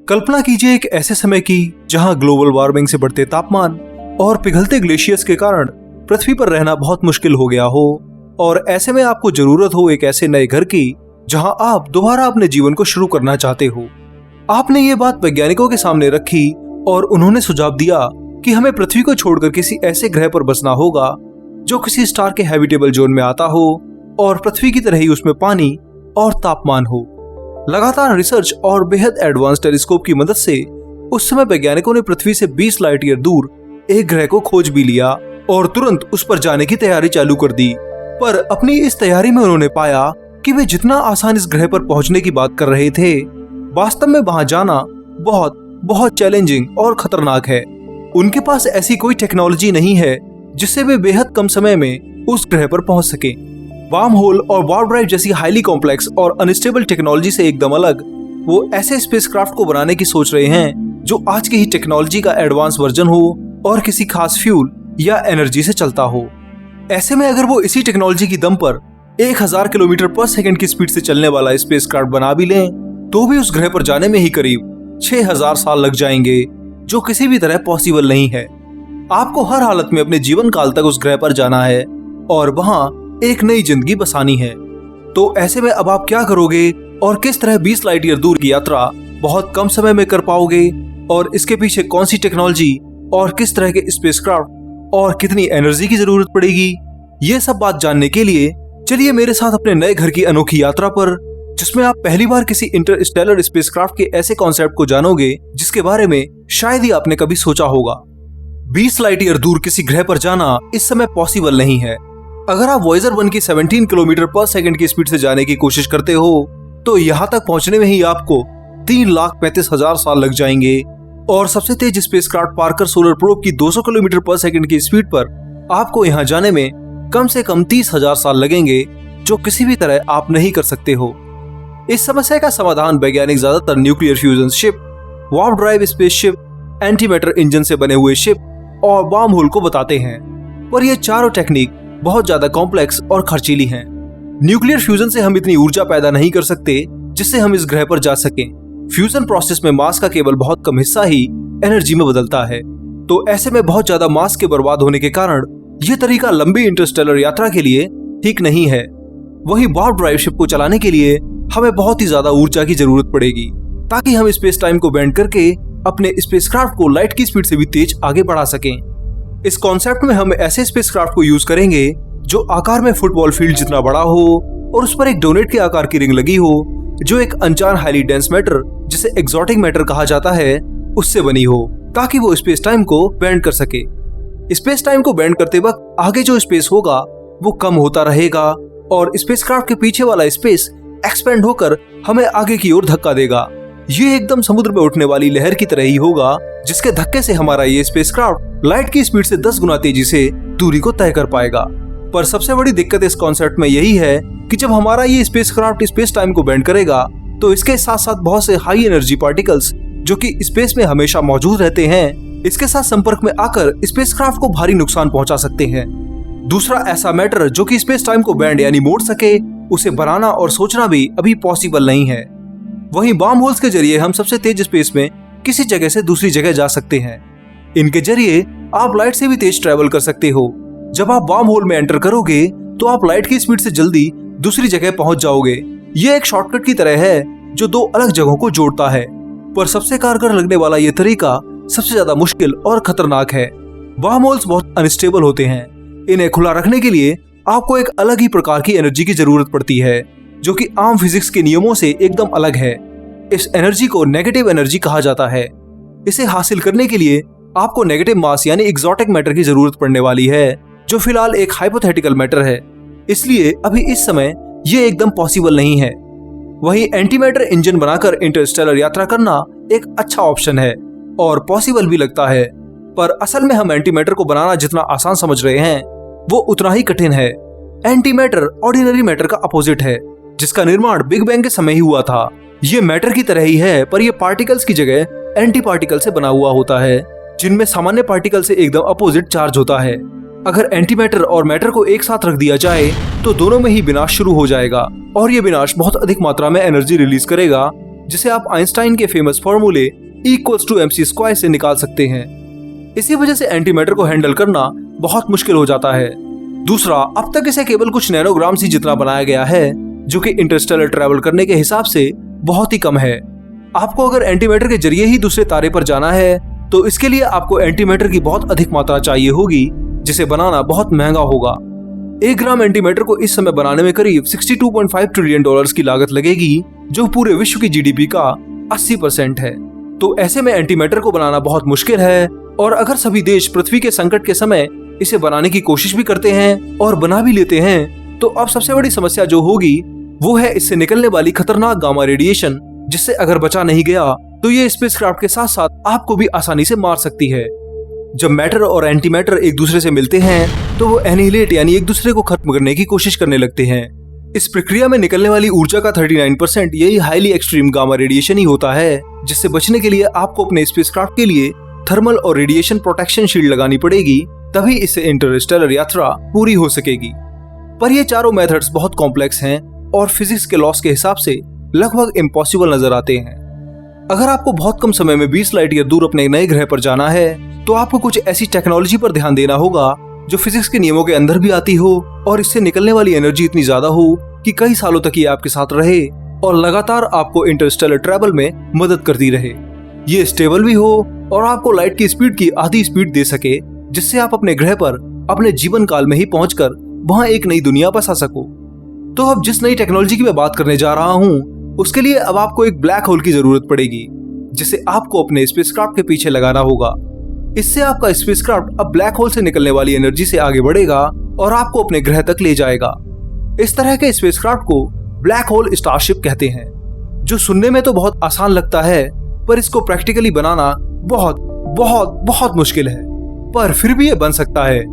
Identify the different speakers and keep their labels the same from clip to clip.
Speaker 1: कल्पना कीजिए एक ऐसे समय की जहां ग्लोबल वार्मिंग से बढ़ते तापमान और पिघलते ग्लेशियर्स के कारण पृथ्वी पर रहना बहुत मुश्किल हो गया हो, और ऐसे में आपको जरूरत हो एक ऐसे नए घर की जहां आप दोबारा अपने जीवन को शुरू करना चाहते हो। आपने ये बात वैज्ञानिकों के सामने रखी और उन्होंने सुझाव दिया कि हमें पृथ्वी को छोड़कर किसी ऐसे ग्रह पर बसना होगा जो किसी स्टार के हैबिटेबल जोन में आता हो और पृथ्वी की तरह ही उसमें पानी और तापमान हो। लगातार रिसर्च और बेहद एडवांस टेलीस्कोप की मदद से उस समय वैज्ञानिकों ने पृथ्वी से 20 लाइट ईयर दूर एक ग्रह को खोज भी लिया और तुरंत उस पर जाने की तैयारी चालू कर दी। पर अपनी इस तैयारी में उन्होंने पाया कि वे जितना आसान इस ग्रह पर पहुंचने की बात कर रहे थे, वास्तव में वहां जाना बहुत बहुत चैलेंजिंग और खतरनाक है। उनके पास ऐसी कोई टेक्नोलॉजी नहीं है जिससे वे बेहद कम समय में उस ग्रह पर पहुंच सके। वार्म होल और वार्प ड्राइव जैसी हाईली कॉम्प्लेक्स और अनस्टेबल टेक्नोलॉजी से एकदम अलग वो ऐसे स्पेसक्राफ्ट को बनाने की सोच रहे हैं जो आज की ही टेक्नोलॉजी का एडवांस वर्जन हो और किसी खास फ्यूल या एनर्जी से चलता हो। ऐसे में अगर वो इसी टेक्नोलॉजी की दम पर 1000 किलोमीटर पर सेकंड की स्पीड से चलने वाला स्पेसक्राफ्ट बना भी लें तो भी उस ग्रह पर जाने में ही करीब 6000 साल लग जाएंगे, जो किसी भी तरह पॉसिबल नहीं है। आपको हर हालत में अपने जीवन काल तक उस ग्रह पर जाना है और वहां एक नई जिंदगी बसानी है। तो ऐसे में अब आप क्या करोगे और किस तरह 20 लाइट ईयर दूर की यात्रा बहुत कम समय में कर पाओगे, और इसके पीछे कौन सी टेक्नोलॉजी और किस तरह के स्पेसक्राफ्ट और कितनी एनर्जी की जरूरत पड़ेगी, ये सब बात जानने के लिए चलिए मेरे साथ अपने नए घर की अनोखी यात्रा पर, जिसमें आप पहली बार किसी इंटरस्टेलर स्पेसक्राफ्ट के ऐसे कॉन्सेप्ट को जानोगे जिसके बारे में शायद ही आपने कभी सोचा होगा। 20 लाइट ईयर दूर किसी ग्रह पर जाना इस समय पॉसिबल नहीं है। अगर आप वॉयेजर 1 की 17 किलोमीटर पर सेकंड की स्पीड से जाने की कोशिश करते हो तो यहाँ तक पहुंचने में ही आपको 3,35,000 साल लग जाएंगे, और सबसे तेज स्पेसक्राफ्ट पार्कर सोलर प्रोब की 200 किलोमीटर पर सेकंड की स्पीड पर आपको यहाँ जाने में कम से कम 30,000 साल लगेंगे, जो किसी भी तरह आप नहीं कर सकते हो। इस समस्या का समाधान वैज्ञानिक ज्यादातर nuclear fusion ship, warp drive spaceship, anti matter engine से बने हुए शिप और वार्म होल को बताते हैं, पर ये चारों टेक्निक बहुत ज्यादा कॉम्प्लेक्स और खर्चीली हैं। न्यूक्लियर फ्यूजन से हम इतनी ऊर्जा पैदा नहीं कर सकते जिससे हम इस ग्रह पर जा सकें। फ्यूजन प्रोसेस में मास का केवल बहुत कम हिस्सा ही एनर्जी में बदलता है, तो ऐसे में बहुत ज्यादा मास के बर्बाद होने के कारण यह तरीका लंबी इंटरस्टेलर यात्रा के लिए ठीक नहीं है। वहीं वार्प ड्राइव शिप को चलाने के लिए हमें बहुत ही ज्यादा ऊर्जा की जरूरत पड़ेगी ताकि हम स्पेस टाइम को बेंड करके अपने स्पेसक्राफ्ट को लाइट की स्पीड से भी तेज आगे बढ़ा सकें। इस कॉन्सेप्ट में हम ऐसे स्पेसक्राफ्ट को यूज करेंगे जो आकार में फुटबॉल फील्ड जितना बड़ा हो और उस पर एक डोनेट के आकार की रिंग लगी हो, जो एक अनजान हाईली डेंस मैटर जिसे एक्सोटिक मैटर कहा जाता है उससे बनी हो, ताकि वो स्पेस टाइम को बेंड कर सके। स्पेस टाइम को बेंड करते वक्त आगे जो स्पेस होगा वो कम होता रहेगा और स्पेसक्राफ्ट के पीछे वाला स्पेस एक्सपेंड होकर हमें आगे की ओर धक्का देगा। ये एकदम समुद्र में उठने वाली लहर की तरह ही होगा, जिसके धक्के से हमारा ये स्पेसक्राफ्ट लाइट की स्पीड से 10 गुना तेजी से दूरी को तय कर पाएगा। पर सबसे बड़ी दिक्कत इस कॉन्सेप्ट में यही है कि जब हमारा ये स्पेसक्राफ्ट स्पेस टाइम को बेंड करेगा तो इसके साथ साथ बहुत से हाई एनर्जी पार्टिकल्स जो कि स्पेस में हमेशा मौजूद रहते हैं, इसके साथ संपर्क में आकर स्पेसक्राफ्ट को भारी नुकसान पहुंचा सकते हैं। दूसरा ऐसा मैटर जो कि स्पेस टाइम को बेंड यानी मोड़ सके, उसे बनाना और सोचना भी अभी पॉसिबल नहीं है। वहीं वार्म होल्स के जरिए हम सबसे तेज स्पेस में किसी जगह से दूसरी जगह जा सकते हैं। इनके जरिए आप लाइट से भी तेज ट्रैवल कर सकते हो। जब आप वार्म होल में एंटर करोगे तो आप लाइट की स्पीड से जल्दी दूसरी जगह पहुंच जाओगे। ये एक शॉर्टकट की तरह है जो दो अलग जगहों को जोड़ता है, पर सबसे कारगर लगने वाला ये तरीका सबसे ज्यादा मुश्किल और खतरनाक है। वार्म होल्स बहुत अनस्टेबल होते हैं। इन्हें खुला रखने के लिए आपको एक अलग ही प्रकार की एनर्जी की जरूरत पड़ती है, जो कि आम फिजिक्स के नियमों से एकदम अलग है। इस एनर्जी को नेगेटिव एनर्जी कहा जाता है। इसे हासिल करने के लिए आपको नेगेटिव मास यानी एक्सोटिक मैटर की जरूरत पड़ने वाली है, जो फिलहाल एक हाइपोथेटिकल मैटर है, इसलिए अभी इस समय ये एकदम पॉसिबल नहीं है। वहीं एंटी मैटर इंजन बनाकर इंटरस्टेलर यात्रा करना एक अच्छा ऑप्शन है और पॉसिबल भी लगता है, पर असल में हम एंटी मैटर को बनाना जितना आसान समझ रहे हैं वो उतना ही कठिन है। एंटी मैटर ऑर्डिनरी मैटर का अपोजिट है, जिसका निर्माण बिग बैंग के समय ही हुआ था। ये मैटर की तरह ही है, पर ये पार्टिकल्स की जगह एंटी पार्टिकल से बना हुआ होता है, जिनमें सामान्य पार्टिकल से एकदम अपोजिट चार्ज होता है। अगर एंटी मैटर और मैटर को एक साथ रख दिया जाए तो दोनों में ही विनाश शुरू हो जाएगा और ये विनाश बहुत अधिक मात्रा में एनर्जी रिलीज करेगा जिसे आप आइंस्टाइन के फेमस फॉर्मूले E=mc² से निकाल सकते हैं। इसी वजह से एंटी मैटर को हैंडल करना बहुत मुश्किल हो जाता है। दूसरा, अब तक इसे केवल कुछ नैनोग्राम ही जितना बनाया गया है, जो कि इंटरस्टेलर ट्रैवल करने के हिसाब से बहुत ही कम है। आपको अगर एंटी मैटर के जरिए ही दूसरे तारे पर जाना है तो इसके लिए आपको एंटी मैटर की बहुत अधिक मात्रा चाहिए होगी, जिसे बनाना बहुत महंगा होगा। 1 ग्राम एंटी मैटर को इस समय बनाने में करीब $62.5 ट्रिलियन की लागत लगेगी, जो पूरे विश्व की जीडीपी का 80% है। तो ऐसे में एंटी मैटर को बनाना बहुत मुश्किल है, और अगर सभी देश पृथ्वी के संकट के समय इसे बनाने की कोशिश भी करते हैं और बना भी लेते हैं, तो अब सबसे बड़ी समस्या जो होगी वो है इससे निकलने वाली खतरनाक गामा रेडिएशन, जिससे अगर बचा नहीं गया तो ये स्पेसक्राफ्ट के साथ साथ आपको भी आसानी से मार सकती है। जब मैटर और एंटी मैटर एक दूसरे से मिलते हैं तो वो एनिहिलेट यानी एक दूसरे को खत्म करने की कोशिश करने लगते हैं। इस प्रक्रिया में निकलने वाली ऊर्जा का 39% यही हाईली एक्सट्रीम गामा रेडिएशन ही होता है, जिससे बचने के लिए आपको अपने स्पेसक्राफ्ट के लिए थर्मल और रेडिएशन प्रोटेक्शन शील्ड लगानी पड़ेगी, तभी इससे इंटरस्टेलर यात्रा पूरी हो सकेगी। पर ये चारों मेथड्स बहुत कॉम्प्लेक्स हैं और फिजिक्स के लॉस के हिसाब से लगभग इम्पॉसिबल नजर आते हैं। अगर आपको बहुत कम समय में 20 लाइट ईयर दूर अपने नए ग्रह पर जाना है तो आपको कुछ ऐसी टेक्नोलॉजी पर ध्यान देना होगा जो फिजिक्स के नियमों के अंदर भी आती हो और इससे निकलने वाली एनर्जी इतनी ज्यादा हो कि कई सालों तक ये आपके साथ रहे और लगातार आपको इंटरस्टेलर ट्रैवल में मदद करती रहे। ये स्टेबल भी हो और आपको लाइट की स्पीड की आधी स्पीड दे सके, जिससे आप अपने ग्रह पर अपने जीवन काल में ही पहुंचकर वहां एक नई दुनिया बसा सको। तो अब जिस नई टेक्नोलॉजी की मैं बात करने जा रहा हूं, उसके लिए अब आपको एक ब्लैक होल की जरूरत पड़ेगी, जिसे आपको अपने स्पेसक्राफ्ट के पीछे लगाना होगा। इससे आपका स्पेसक्राफ्ट अब ब्लैक होल से निकलने वाली एनर्जी से आगे बढ़ेगा और आपको अपने ग्रह तक ले जाएगा। इस तरह के स्पेसक्राफ्ट को ब्लैक होल स्टारशिप कहते हैं, जो सुनने में तो बहुत आसान लगता है, पर इसको प्रैक्टिकली बनाना बहुत बहुत बहुत मुश्किल है, पर फिर भी ये बन सकता है।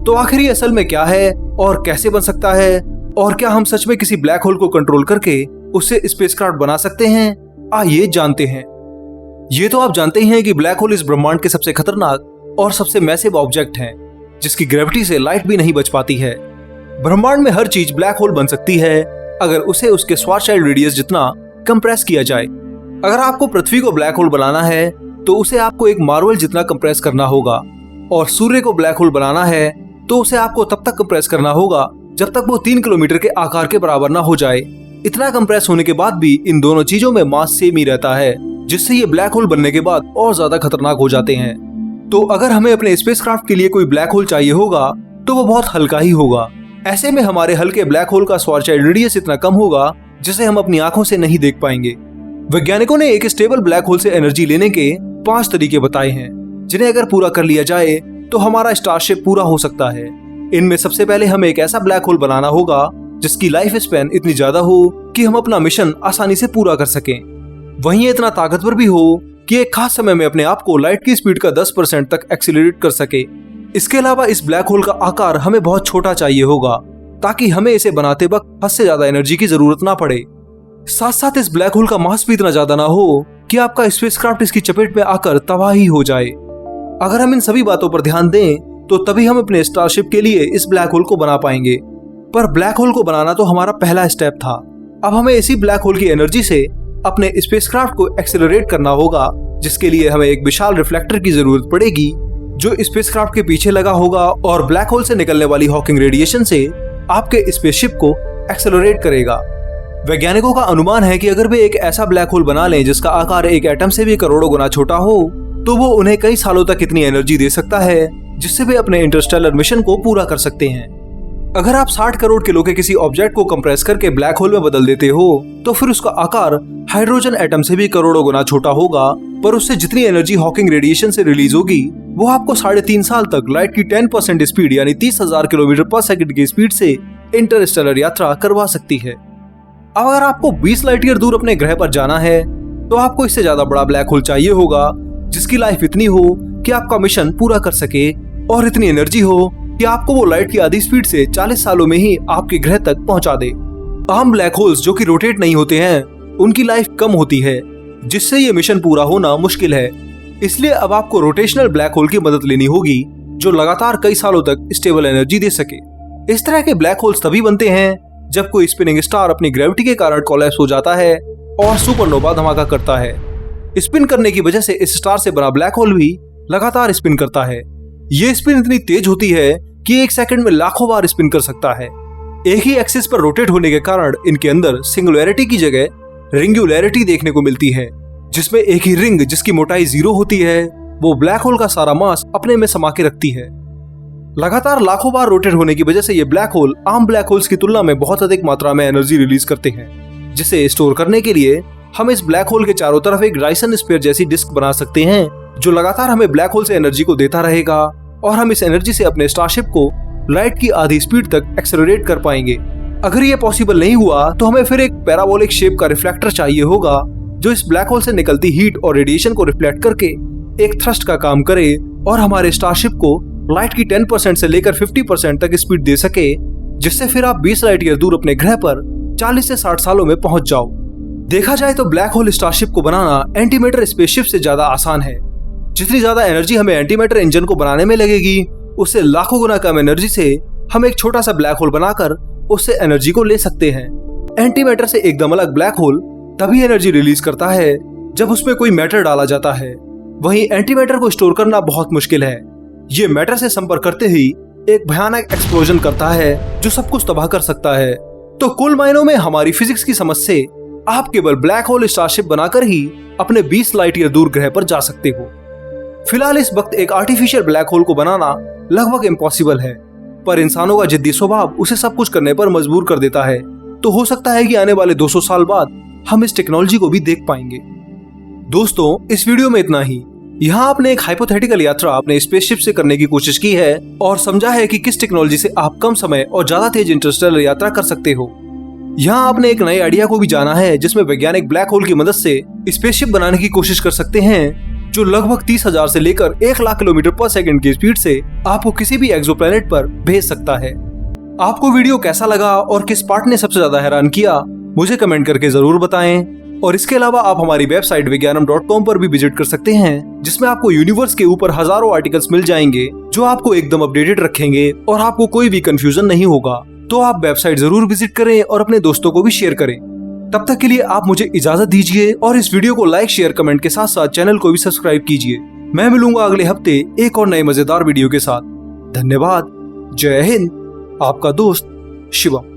Speaker 1: तो आखिर ये असल में क्या है और कैसे बन सकता है, और क्या हम सच में किसी ब्लैक होल को कंट्रोल करके उससे स्पेसक्राफ्ट बना सकते हैं? आइए जानते हैं। ये तो आप जानते ही हैं कि ब्लैक होल इस ब्रह्मांड के सबसे खतरनाक और सबसे मैसिव ऑब्जेक्ट हैं, जिसकी ग्रेविटी से लाइट भी नहीं बच पाती है। ब्रह्मांड में हर चीज ब्लैक होल बन सकती है अगर उसे उसके श्वार्ज़शील्ड रेडियस जितना कंप्रेस किया जाए। अगर आपको पृथ्वी को ब्लैक होल बनाना है तो उसे आपको एक मार्बल जितना कंप्रेस करना होगा, और सूर्य को ब्लैक होल बनाना है तो उसे आपको तब तक कंप्रेस करना होगा जब तक वो 3 किलोमीटर के आकार के बराबर ना हो जाए। इतना कंप्रेस होने के बाद भी इन दोनों चीजों में मास सेम ही रहता है, जिससे ये ब्लैक होल बनने के बाद और ज्यादा खतरनाक हो जाते हैं। तो अगर हमें अपने स्पेसक्राफ्ट के लिए कोई ब्लैक होल चाहिए होगा तो वो बहुत हल्का ही होगा। ऐसे में हमारे हल्के ब्लैक होल का श्वार्ज़शील्ड रेडियस इतना कम होगा जिसे हम अपनी आंखों से नहीं देख पाएंगे। वैज्ञानिकों ने एक स्टेबल ब्लैक होल से एनर्जी लेने के 5 तरीके बताए हैं, जिन्हें अगर पूरा कर लिया जाए तो हमारा स्टारशिप पूरा हो सकता है। इनमें सबसे पहले हमें एक ऐसा ब्लैक होल बनाना होगा जिसकी लाइफ स्पैन इतनी ज्यादा हो कि हम अपना मिशन आसानी से पूरा कर सकें। वहीं इतना ताकतवर भी हो कि एक खास समय में अपने आप को लाइट की स्पीड का 10% तक एक्सीलरेट कर सके। इसके अलावा इस ब्लैक होल का आकार हमें बहुत छोटा चाहिए होगा, ताकि हमें इसे बनाते वक्त हद से ज्यादा एनर्जी की जरूरत ना पड़े। साथ साथ इस ब्लैक होल का मास भी इतना ज्यादा ना हो कि आपका स्पेसक्राफ्ट इसकी चपेट में आकर तबाह ही हो जाए। अगर हम इन सभी बातों पर ध्यान दें तो तभी हम अपने स्टारशिप के लिए इस ब्लैक होल को बना पाएंगे। पर ब्लैक होल को बनाना तो हमारा पहला स्टेप था। अब हमें इसी ब्लैक होल की एनर्जी से अपने स्पेसक्राफ्ट को एक्सेलरेट करना होगा, जिसके लिए हमें एक विशाल रिफ्लेक्टर की जरूरत पड़ेगी जो स्पेसक्राफ्ट के पीछे लगा होगा और ब्लैक होल से निकलने वाली हॉकिंग रेडिएशन से आपके स्पेसशिप को एक्सेलरेट करेगा। वैज्ञानिकों का अनुमान है कि अगर वे एक ऐसा ब्लैक होल बना लें जिसका आकार एक एटम से भी करोड़ों गुना छोटा हो, तो वो उन्हें कई सालों तक इतनी एनर्जी दे सकता है जिससे वे अपने इंटरस्टेलर मिशन को पूरा कर सकते हैं। अगर आप 60 करोड़ किलो के किसी ऑब्जेक्ट को कंप्रेस करके ब्लैक होल में बदल देते हो तो फिर उसका आकार हाइड्रोजन एटम से भी करोड़ों गुना छोटा होगा, पर उससे जितनी एनर्जी हॉकिंग रेडिएशन से रिलीज होगी वो आपको 3.5 साल तक लाइट की 10% स्पीड यानी 30,000 किलोमीटर पर सेकंड की स्पीड से इंटरस्टेलर यात्रा करवा सकती है। अब अगर आपको 20 लाइट ईयर दूर अपने ग्रह पर जाना है तो आपको इससे ज्यादा बड़ा ब्लैक होल चाहिए होगा, जिसकी लाइफ इतनी हो कि आपका मिशन पूरा कर सके और इतनी एनर्जी हो कि आपको वो लाइट की आधी स्पीड से 40 सालों में ही आपके ग्रह तक पहुंचा दे। आम ब्लैक होल्स जो कि रोटेट नहीं होते हैं, उनकी लाइफ कम होती है, जिससे ये मिशन पूरा होना मुश्किल है। इसलिए अब आपको रोटेशनल ब्लैक होल की मदद लेनी होगी जो लगातार कई सालों तक स्टेबल एनर्जी दे सके। इस तरह के ब्लैक होल्स तभी बनते हैं जब कोई स्पिनिंग स्टार अपनी ग्रेविटी के कारण कोलैप्स हो जाता है और सुपरनोवा धमाका करता है। स्पिन करने की वजह से इस स्टार से बना ब्लैक होल भी लगातार स्पिन करता है। ये स्पिन इतनी तेज होती है कि 1 सेकंड में लाखों बार स्पिन कर सकता है। एक ही एक्सिस पर रोटेट होने के कारण इनके अंदर सिंगुलैरिटी की जगह रिंगुलैरिटी देखने को मिलती है, जिसमें एक ही रिंग जिसकी मोटाई 0 होती है वो ब्लैक होल का सारा मास अपने में समा के रखती है। लगातार लाखों बार रोटेट होने की वजह से ये ब्लैक होल आम ब्लैक होल्स की तुलना में बहुत अधिक मात्रा में एनर्जी रिलीज करते हैं, जिसे स्टोर करने के लिए हम इस ब्लैक होल के चारों तरफ एक डायसन स्फीयर जैसी डिस्क बना सकते हैं, जो लगातार हमें ब्लैक होल से एनर्जी को देता रहेगा और हम इस एनर्जी से अपने स्टारशिप को लाइट की आधी स्पीड तक एक्सेलरेट कर पाएंगे। अगर ये पॉसिबल नहीं हुआ तो हमें फिर एक पैराबोलिक शेप का रिफ्लेक्टर चाहिए होगा, जो इस ब्लैक होल से निकलती हीट और रेडिएशन को रिफ्लेक्ट करके एक थ्रस्ट का काम करे और हमारे स्टारशिप को लाइट की 10% से लेकर 50% तक स्पीड दे सके, जिससे फिर आप 20 लाइट ईयर दूर अपने ग्रह पर 40 से 60 सालों में पहुंच जाओ। देखा जाए तो ब्लैक होल स्टारशिप को बनाना एंटीमैटर स्पेसशिप से ज्यादा आसान है। जितनी ज्यादा एनर्जी हमें एंटीमैटर इंजन को बनाने में लगेगी, उससे लाखों गुना कम एनर्जी से हम एक छोटा सा ब्लैक होल बनाकर उससे एनर्जी को ले सकते हैं। एंटीमैटर से एकदम अलग ब्लैक होल तभी एनर्जी रिलीज करता है जब उसमें कोई मैटर डाला जाता है। वहीं एंटीमैटर को स्टोर करना बहुत मुश्किल है। ये मैटर से संपर्क करते ही एक भयानक एक्सप्लोजन करता है जो सब कुछ तबाह कर सकता है। तो कुल मायनों में हमारी फिजिक्स की समझ से आप केवल ब्लैक होल स्टारशिप बनाकर ही अपने 20 लाइट ईयर दूर ग्रह पर जा सकते हो। फिलहाल इस वक्त एक आर्टिफिशियल ब्लैक होल को बनाना लगभग इम्पॉसिबल है, पर इंसानों का जिद्दी स्वभाव उसे सब कुछ करने पर मजबूर कर देता है। तो हो सकता है कि आने वाले 200 साल बाद हम इस टेक्नोलॉजी को भी देख पाएंगे। दोस्तों, इस वीडियो में इतना ही। यहाँ आपने एक हाइपोथेटिकल यात्रा अपने स्पेसशिप से करने की कोशिश की है और समझा है कि किस टेक्नोलॉजी से आप कम समय और ज्यादा तेज इंटरस्टेलर यात्रा कर सकते हो। यहाँ आपने एक नए आइडिया को भी जाना है, जिसमें वैज्ञानिक ब्लैक होल की मदद से स्पेसशिप बनाने की कोशिश कर सकते हैं, जो लगभग 30,000 से लेकर 1,00,000 किलोमीटर पर सेकंड की स्पीड से आपको किसी भी एक्सोप्लैनेट पर भेज सकता है। आपको वीडियो कैसा लगा और किस पार्ट ने सबसे ज्यादा हैरान किया, मुझे कमेंट करके जरूर बताएं। और इसके अलावा आप हमारी वेबसाइट विज्ञानम.com पर भी विजिट कर सकते हैं, जिसमें आपको यूनिवर्स के ऊपर हजारों आर्टिकल्स मिल जाएंगे जो आपको एकदम अपडेटेड रखेंगे और आपको कोई भी कंफ्यूजन नहीं होगा। तो आप वेबसाइट जरूर विजिट करें और अपने दोस्तों को भी शेयर करें। तब तक के लिए आप मुझे इजाजत दीजिए और इस वीडियो को लाइक, शेयर, कमेंट के साथ साथ चैनल को भी सब्सक्राइब कीजिए। मैं मिलूंगा अगले हफ्ते एक और नए मजेदार वीडियो के साथ। धन्यवाद। जय हिंद। आपका दोस्त शिवम।